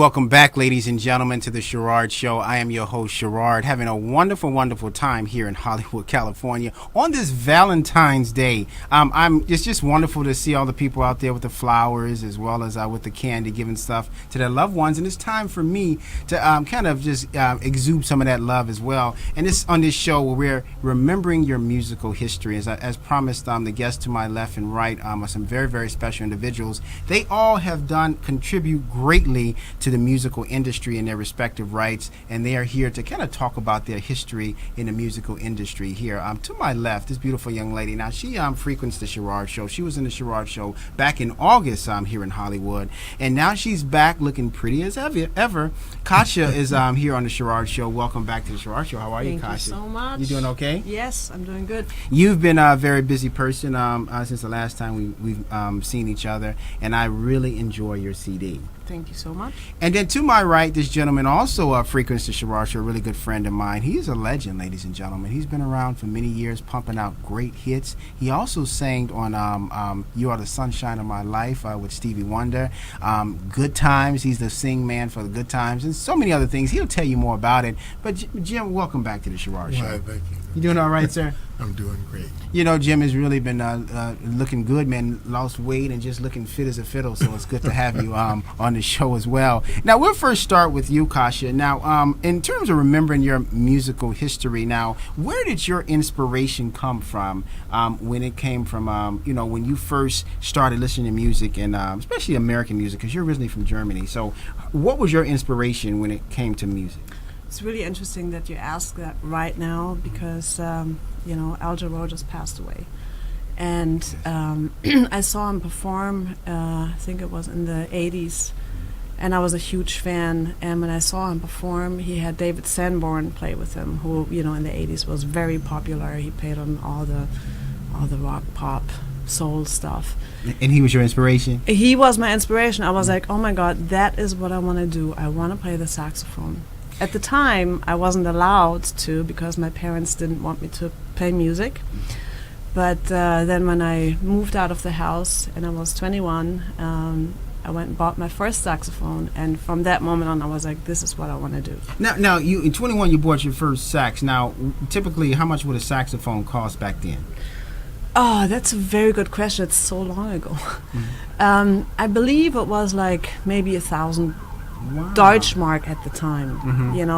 welcome back, ladies and gentlemen, to the Sherard Show. I am your host, Sherard, having a wonderful, wonderful time here in Hollywood, California on this Valentine's Day. It's just wonderful to see all the people out there with the flowers as well as with the candy, giving stuff to their loved ones. And it's time for me to kind of just exude some of that love as well. And this on this show where we're remembering your musical history. As promised, the guests to my left and right are some very, very special individuals. They all have contribute greatly to the musical industry in their respective rights, and they are here to kind of talk about their history in the musical industry here. To my left, this beautiful young lady. Now, she frequents the Sherard Show. She was in the Sherard Show back in August here in Hollywood, and now she's back looking pretty as ever. Kasia is here on the Sherard Show. Welcome back to the Sherard Show. How are you, Kasia? Thank you so much. You doing okay? Yes, I'm doing good. You've been a very busy person since the last time we've seen each other, and I really enjoy your CD. Thank you so much. And then to my right, this gentleman also frequents the Sherard Show, a really good friend of mine. He is a legend, ladies and gentlemen. He's been around for many years, pumping out great hits. He also sang on You Are the Sunshine of My Life with Stevie Wonder. Good Times, he's the sing man for the Good Times, and so many other things. He'll tell you more about it. But Jim, welcome back to the Sherard Show. Why, thank you. You doing all right, sir? I'm doing great. You know, Jim has really been looking good, man. Lost weight and just looking fit as a fiddle, so it's good to have you on the show as well. Now, we'll first start with you, Kasia. Now, in terms of remembering your musical history, now, where did your inspiration come from when it came from, when you first started listening to music, and especially American music, because you're originally from Germany. So what was your inspiration when it came to music? It's really interesting that you ask that right now because, Al Jarreau just passed away. And I saw him perform, I think it was in the 80s, and I was a huge fan. And when I saw him perform, he had David Sanborn play with him, who, in the 80s was very popular. He played on all the rock, pop, soul stuff. And he was your inspiration? He was my inspiration. I was like, oh my God, that is what I want to do. I want to play the saxophone. At the time, I wasn't allowed to because my parents didn't want me to play music. But then when I moved out of the house and I was 21, I went and bought my first saxophone. And from that moment on, I was like, this is what I want to do. Now, you in 21, you bought your first sax. Now, typically, how much would a saxophone cost back then? Oh, that's a very good question. It's so long ago. Mm-hmm. I believe it was like maybe 1,000 Wow. Deutschmark at the time,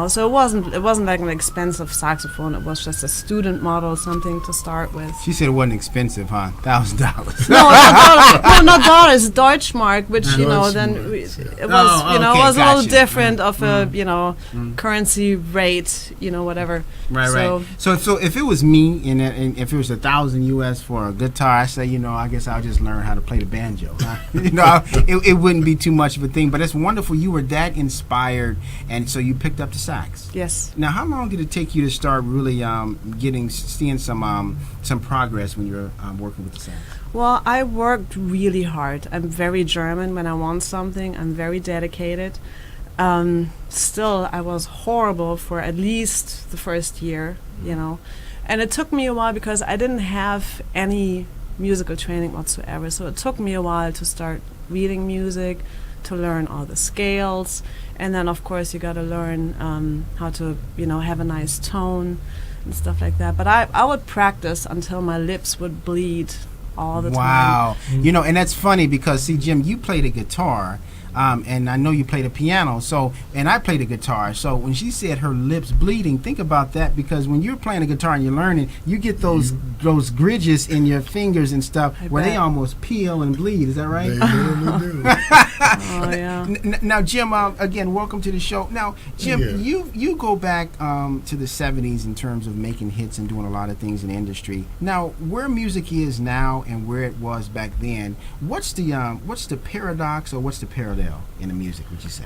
so it wasn't like an expensive saxophone. It was just a student model, something to start with. She said it wasn't expensive, huh? $1,000. No, not dollars, Deutschmark, which it was it was a little different of a currency rate, whatever. Right. So if it was me and if it was $1,000 US for a guitar, I say I guess I'll just learn how to play the banjo. It wouldn't be too much of a thing. But it's wonderful you were that inspired, and so you picked up the sax. Yes. Now, how long did it take you to start really seeing some progress when you were working with the sax? Well, I worked really hard. I'm very German. When I want something, I'm very dedicated. Still, I was horrible for at least the first year, and it took me a while because I didn't have any musical training whatsoever. So it took me a while to start reading music, to learn all the scales, and then of course you got to learn how to have a nice tone and stuff like that. But I would practice until my lips would bleed all the time. Wow. And that's funny because see, Jim, you play the guitar, and I know you play the piano, and I play the guitar. So when she said her lips bleeding, think about that, because when you're playing the guitar and you're learning, you get those ridges in your fingers and stuff where they almost peel and bleed. Is that right? They really do. Oh yeah. Now, Jim, again, welcome to the show. Now, Jim, you go back to the 70s in terms of making hits and doing a lot of things in the industry. Now, where music is now and where it was back then, what's the paradox or what's the parallel in the music, would you say?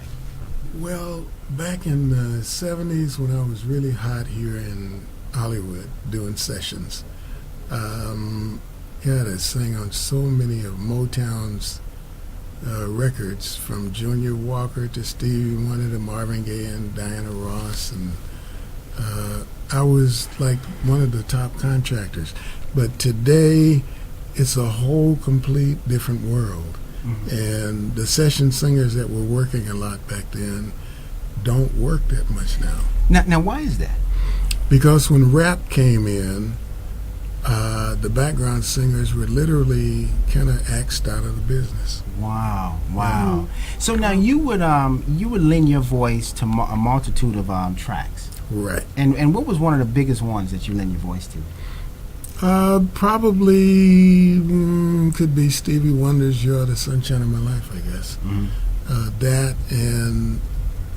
Well, back in the 70s when I was really hot here in Hollywood doing sessions, had to sing on so many of Motown's records, from Junior Walker to Stevie Wonder to Marvin Gaye and Diana Ross, and I was like one of the top contractors. But today, it's a whole complete different world. And the session singers that were working a lot back then don't work that much now. Now, why is that? Because when rap came in, the background singers were literally kind of axed out of the business. Wow. So now you would lend your voice to a multitude of tracks. Right. And what was one of the biggest ones that you lend your voice to? Probably could be Stevie Wonder's "You're the Sunshine of My Life," I guess. That, and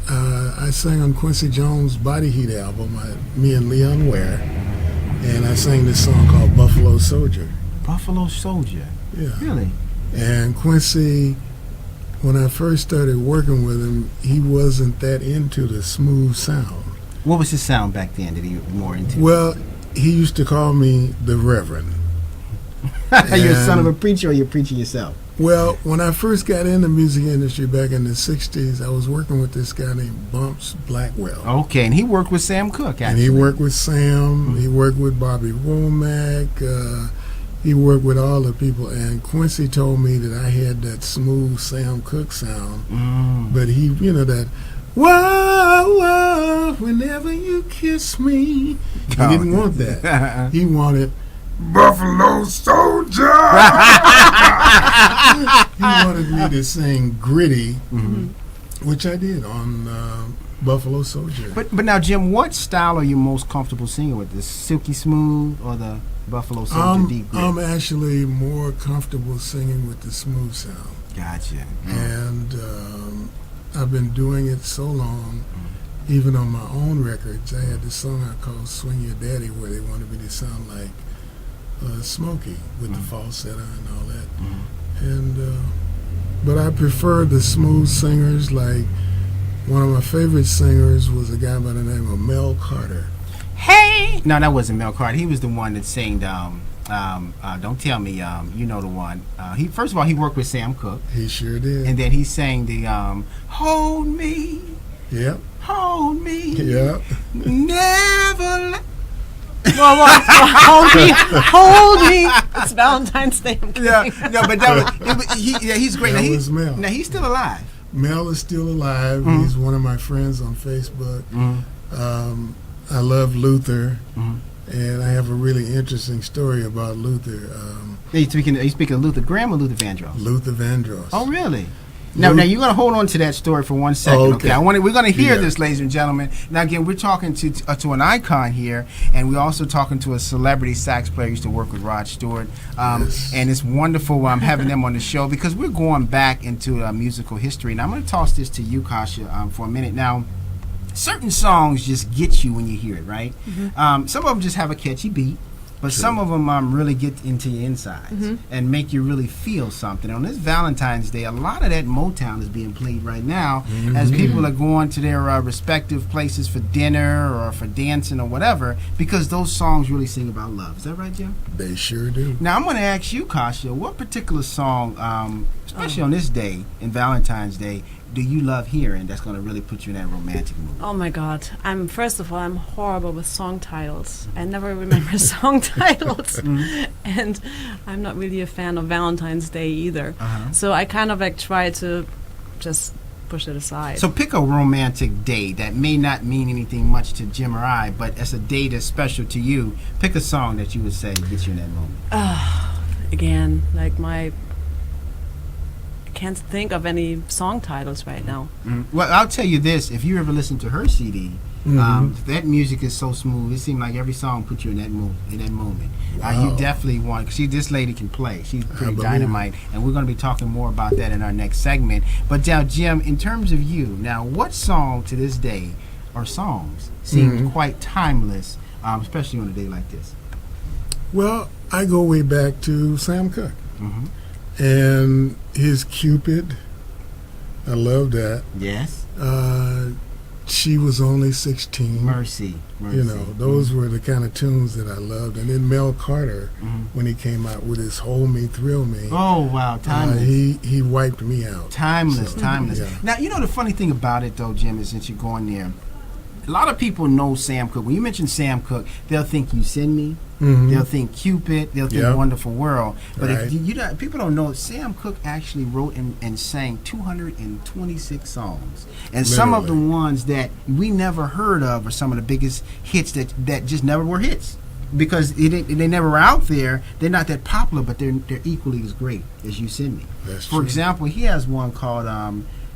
I sang on Quincy Jones' Body Heat album, me and Leon Ware, and I sang this song called "Buffalo Soldier." Buffalo Soldier. Yeah. Really? And Quincy, when I first started working with him, he wasn't that into the smooth sound. What was his sound back then that he was more into? Well, he used to call me the Reverend. You're a son of a preacher, or you're preaching yourself? Well, when I first got in the music industry back in the 60s, I was working with this guy named Bumps Blackwell. Okay, and he worked with Sam Cooke, actually. And he worked with Sam, he worked with Bobby Womack, he worked with all the people. And Quincy told me that I had that smooth Sam Cooke sound, but he, that, whoa, whoa, whenever you kiss me. He didn't want that. He wanted Buffalo Soldier. He wanted me to sing gritty, which I did on Buffalo Soldier. But now, Jim, what style are you most comfortable singing with? The silky smooth or the Buffalo Soldier deep grit? I'm actually more comfortable singing with the smooth sound. Gotcha. And I've been doing it so long. Even on my own records, I had this song I called "Swing Your Daddy," where they wanted me to sound like Smokey with the falsetto and all that. And but I prefer the smooth singers. Like one of my favorite singers was a guy by the name of Mel Carter. Hey! No, that wasn't Mel Carter. He was the one that sang "Don't Tell Me." You know the one. He first of all, he worked with Sam Cooke. He sure did. And then he sang the "Hold Me." Yep. Hold me. Yep. Never let. Hold me. It's Valentine's Day. Yeah, no, but he's great. That was Mel. Now he's still alive. Mel is still alive. He's one of my friends on Facebook. I love Luther, and I have a really interesting story about Luther. Are you speaking of Luther Graham or Luther Vandross? Luther Vandross. Oh, really? Now you're going to hold on to that story for 1 second, okay? We're going to hear this, ladies and gentlemen. Now, again, we're talking to an icon here, and we're also talking to a celebrity sax player who used to work with Rod Stewart. Yes. And it's wonderful having them on the show because we're going back into musical history. Now, I'm going to toss this to you, Kasha, for a minute. Now, certain songs just get you when you hear it, right? Some of them just have a catchy beat. But some of them really get into your insides and make you really feel something. On this Valentine's Day, a lot of that Motown is being played right now as people are going to their respective places for dinner or for dancing or whatever, because those songs really sing about love. Is that right, Jim? They sure do. Now, I'm going to ask you, Kasha, what particular song, especially on this day, in Valentine's Day, do you love hearing that's going to really put you in that romantic mood? Oh my God! First of all, I'm horrible with song titles. I never remember song titles, and I'm not really a fan of Valentine's Day either. So I kind of try to just push it aside. So pick a romantic day that may not mean anything much to Jim or I, but it's a day that's special to you. Pick a song that you would say gets you in that moment. Again, like can't think of any song titles right now. Well, I'll tell you this: if you ever listen to her CD, that music is so smooth. It seems like every song puts you in that mood, in that moment. Wow. You definitely want. This lady can play. She's pretty dynamite, and we're going to be talking more about that in our next segment. But now, Jim, in terms of you, now, what song to this day, or songs, seem quite timeless, especially on a day like this? Well, I go way back to Sam Cooke. And his Cupid, I love that. Yes. She Was Only 16. Mercy. Those were the kind of tunes that I loved. And then Mel Carter, when he came out with his Hold Me, Thrill Me. Oh, wow, timeless. He wiped me out. Timeless. Yeah. Now, the funny thing about it, though, Jim, is since you're going there, A lot of people know Sam Cooke. When you mention Sam Cooke, they'll think You Send Me. Mhm. They'll think Cupid. They'll think Yep. Wonderful World. But Right. if you don't, people don't know, Sam Cooke actually wrote and sang 226 songs. And some of the Literally. ones that we never heard of are some of the biggest hits that just never were hits. Because they never were out there. They're not that popular, but they're equally as great as You Send Me. That's For true. example, he has one called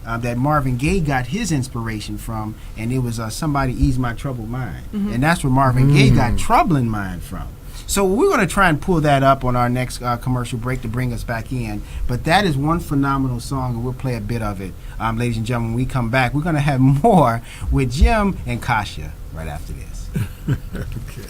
that Marvin Gaye got his inspiration from, and it was Somebody Ease My Troubled Mind. And that's where Marvin Gaye got Troubling Mind from. So we're going to try and pull that up on our next commercial break to bring us back in. But that is one phenomenal song, and we'll play a bit of it. Ladies and gentlemen, when we come back, we're going to have more with Jim and Kasha right after this. Okay.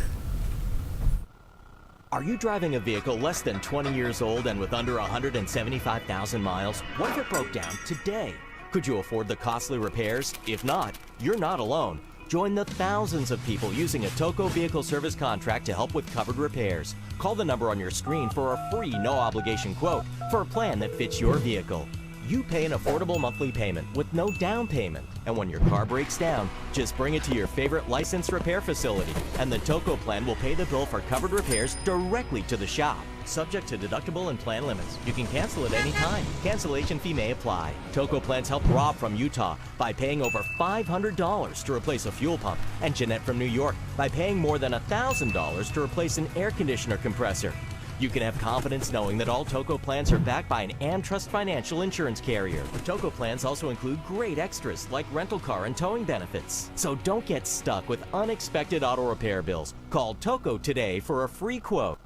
Are you driving a vehicle less than 20 years old and with under 175,000 miles? What if it broke down today? Could you afford the costly repairs? If not, you're not alone. Join the thousands of people using a Toco vehicle service contract to help with covered repairs. Call the number on your screen for a free no-obligation quote for a plan that fits your vehicle. You pay an affordable monthly payment with no down payment. And when your car breaks down, just bring it to your favorite licensed repair facility, and the Toco plan will pay the bill for covered repairs directly to the shop. Subject to deductible and plan limits. You can cancel at any time. Cancellation fee may apply. Toco plans help Rob from Utah by paying over $500 to replace a fuel pump, and Jeanette from New York by paying more than $1,000 to replace an air conditioner compressor. You can have confidence knowing that all Toco plans are backed by an AmTrust financial insurance carrier. Toco plans also include great extras like rental car and towing benefits. So don't get stuck with unexpected auto repair bills. Call Toco today for a free quote.